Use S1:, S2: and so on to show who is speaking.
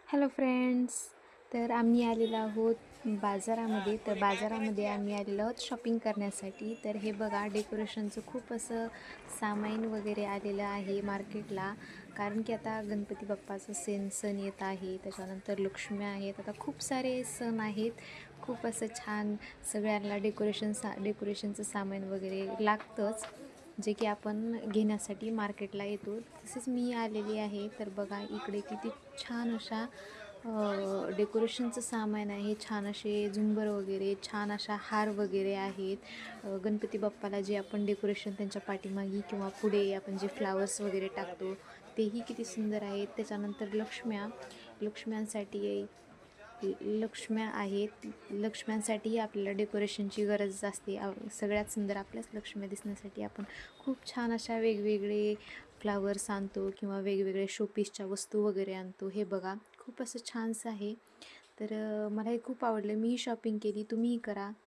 S1: Hello friends. तर आम्ही आलेलो आहोत बाजारामध्ये. तर बाजारामध्ये आम्ही आलेलो आहोत शॉपिंग करण्यासाठी. तर हे बघा, डेकोरेशनचं खूप असं सामान वगैरे आलेलं आहे मार्केटला. कारण की आता गणपती बाप्पाचं सण येत आहे, त्याच्यानंतर लक्ष्मी आहेत, आता खूप सारे सण आहेत. खूप असं छान सगळ्यांना डेकोरेशनचं सामान वगैरे लागतंच, जे की आपण घेण्यासाठी मार्केटला येतो. तसंच मी आलेली आहे. तर बघा इकडे किती छान अशा डेकोरेशनचं सामान आहे. छान असे झुंबर वगैरे, छान अशा हार वगैरे आहेत. गणपती बाप्पाला जे आपण डेकोरेशन त्यांच्या पाठीमागे किंवा पुढे आपण जे फ्लावर्स वगैरे टाकतो, तेही किती सुंदर आहेत. त्याच्यानंतर लक्ष्म्यांसाठी लक्ष्म्या आहेत. लक्ष्म्यांसाठीही आपल्याला डेकोरेशनची गरज असते. सगळ्यात सुंदर आपल्याच लक्ष्म्या दिसण्यासाठी आपण खूप छान अशा वेगवेगळे फ्लावर्स आणतो किंवा वेगवेगळे शोपीसच्या वस्तू वगैरे आणतो. हे बघा, खूप असं छानसं आहे. तर मला हे खूप आवडलं. मीही शॉपिंग केली, तुम्हीही करा.